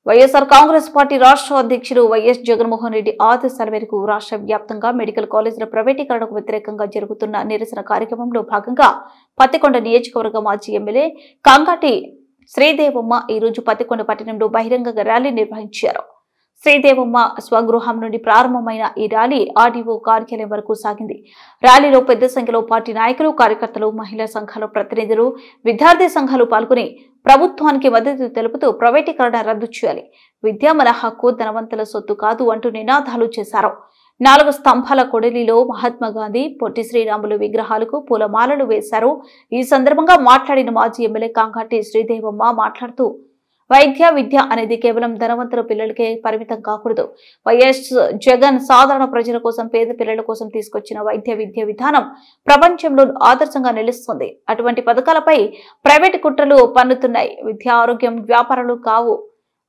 YSR Congress party రాష్ట్ర అధ్యక్షుడు YS Jaganmohan Reddy ఆదేశాల మేరకు రాష్ట్ర వ్యాప్తంగా మెడికల్ కాలేజీల ప్రైవేటీకరణకు వ్యతిరేకంగా జరుగుతున్న నిరసన కార్యక్రమంలో భాగంగా పత్తికొండ నియోజకవర్గ మాజీ ఎమ్మెల్యే కాంగాటి శ్రీదేవమ్మ ఈ రోజు పత్తికొండ పట్టణంలో బహిరంగ ర్యాలీ నిర్వహించారు. శ్రీదేవమ్మ స్వగృహం నుండి ప్రారంభమైన ఈ ర్యాలీ ఆర్డీఓ కార్యాలయం వరకు సాగింది. ర్యాలీలో పెద్ద సంఖ్యలో పార్టీ నాయకులు, కార్యకర్తలు, మహిళా సంఘాల ప్రతినిధులు, విద్యార్థి సంఘాలు పాల్గొని ప్రభుత్వానికి మద్దతు తెలుపుతూ ప్రైవేటీకరణ రద్దు చేయాలి, విద్య మన హక్కు, ధనవంతుల సొత్తు కాదు అంటూ నినాదాలు చేశారు. 4 స్తంభాల కొడలిలో మహాత్మా గాంధీ, పొట్టి శ్రీరాములు విగ్రహాలకు పూలమాలలు వేశారు. ఈ సందర్భంగా మాట్లాడిన మాజీ ఎమ్మెల్యే కాంగాటి శ్రీదేవమ్మ మాట్లాడుతూ విద్య అనేది కేవలం ధనవంతుల పిల్లలకే పరిమితం కాకూడదు. వైఎస్ జగన్ సాధారణ ప్రజల కోసం, పేద పిల్లల కోసం తీసుకొచ్చిన విద్య విధానం ప్రపంచంలో ఆదర్శంగా నిలుస్తుంది. అటువంటి పథకాలపై ప్రైవేటు కుట్రలు పన్నుతున్నాయి. విద్య, ఆరోగ్యం వ్యాపారాలు కావు,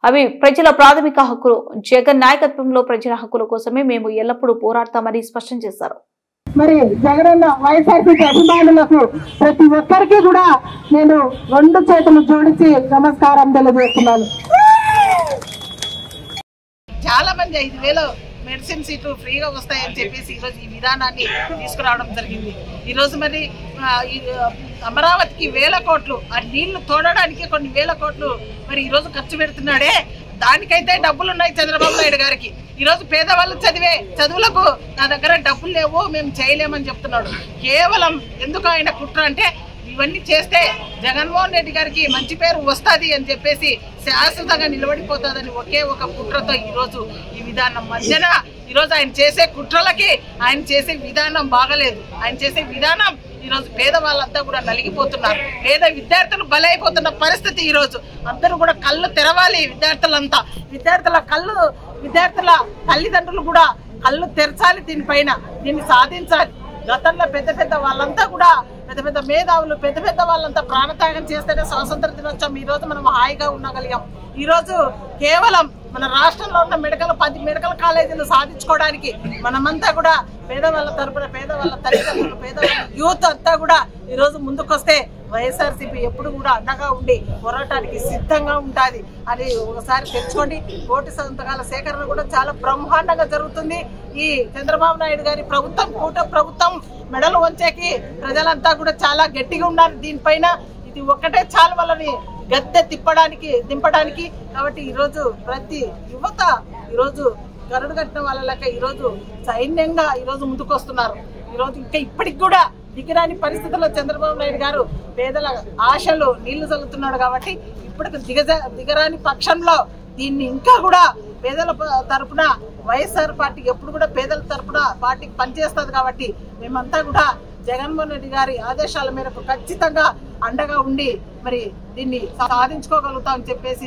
అవి ప్రజల ప్రాథమిక హక్కులు. జగన్ నాయకత్వంలో ప్రజల హక్కుల కోసమే మేము ఎల్లప్పుడూ పోరాడతామని స్పష్టం చేశారు. మరి జగనన్న వైఎస్ఆర్సీపీ అభిమానులకు ప్రతి ఒక్కరికి కూడా నేను 2 చేతులు జోడించి నమస్కారం తెలియజేస్తున్నాను. చాలా మంది 5,000 మెడిసిన్ సీట్లు ఫ్రీగా వస్తాయని చెప్పేసి ఈరోజు ఈ విధానాన్ని తీసుకురావడం జరిగింది. ఈరోజు మరి అమరావతికి 1000 కోట్లు, ఆ నీళ్లు తోడడానికి కొన్ని 1000 కోట్లు మరి ఈరోజు ఖర్చు పెడుతున్నాడే, దానికైతే డబ్బులు ఉన్నాయి చంద్రబాబు నాయుడు గారికి. ఈరోజు పేదవాళ్ళు చదివే చదువులకు నా దగ్గర డబ్బులు లేవు, మేము చేయలేమని చెప్తున్నాడు. కేవలం ఎందుకు ఆయన కుట్ర అంటే, ఇవన్నీ చేస్తే జగన్మోహన్ రెడ్డి గారికి మంచి పేరు వస్తుంది అని చెప్పేసి, శాశ్వతంగా నిలబడిపోతుందని ఒకే ఒక కుట్రతో ఈరోజు ఈ విధానం మధ్యన ఈరోజు ఆయన చేసే కుట్రలకి ఆయన చేసే విధానం బాగలేదు. ఆయన చేసే విధానం ఈరోజు పేదవాళ్ళంతా కూడా నలిగిపోతున్నారు. పేద విద్యార్థులు బలైపోతున్న పరిస్థితి. ఈరోజు అందరూ కూడా కళ్ళు తెరవాలి. విద్యార్థులంతా, విద్యార్థుల తల్లిదండ్రులు కూడా కళ్ళు తెరచాలి. దీనిపైన దీన్ని సాధించాలి. గతంలో పెద్ద వాళ్ళంతా కూడా పెద్ద మేధావులు, పెద్ద వాళ్ళంతా ప్రాణత్యాగం చేస్తేనే స్వాతంత్ర దినోత్సవం ఈ రోజు మనం హాయిగా ఉండగలిగాం. ఈ రోజు కేవలం మన రాష్ట్రంలో ఉన్న 10 మెడికల్ కాలేజీలు సాధించుకోవడానికి మనమంతా కూడా పేదవాళ్ళ తరపున, పేదవాళ్ళ తల్లిదండ్రులు, పేదవాళ్ళ యూత్ అంతా కూడా ఈ రోజు ముందుకొస్తే వైఎస్ఆర్సీపీ ఎప్పుడు కూడా అండగా ఉండి పోరాటానికి సిద్ధంగా ఉంటుంది అని ఒకసారి తెచ్చుకోండి. కోటి సంతకాల సేకరణ కూడా చాలా బ్రహ్మాండంగా జరుగుతుంది. ఈ చంద్రబాబు నాయుడు గారి ప్రభుత్వం, కూటమి ప్రభుత్వం మెడలు వంచేకి ప్రజలంతా కూడా చాలా గట్టిగా ఉన్నారు. దీనిపైన ఇది ఒక్కటే చాలు వాళ్ళని గద్దె దింపడానికి. కాబట్టి ఈరోజు ప్రతి యువత ఈరోజు గరుడు కట్టిన వాళ్ళ లెక్క ఈరోజు సైన్యంగా ఈరోజు ముందుకు వస్తున్నారు. ఈరోజు ఇంకా ఇప్పటికి కూడా దిగరాని పరిస్థితుల్లో చంద్రబాబు నాయుడు గారు పేదల ఆశలు నీళ్లు చల్లుతున్నాడు. కాబట్టి ఇప్పటికి దిగరాని పక్షంలో దీన్ని ఇంకా కూడా పేదల తరపున వైఎస్ఆర్ పార్టీ ఎప్పుడు కూడా పేదల తరపున పార్టీకి పనిచేస్తుంది. కాబట్టి మేమంతా కూడా జగన్మోహన్ రెడ్డి గారి ఆదేశాల మేరకు ఖచ్చితంగా అండగా ఉండి మరి దీన్ని సాధించుకోగలుగుతామని చెప్పేసి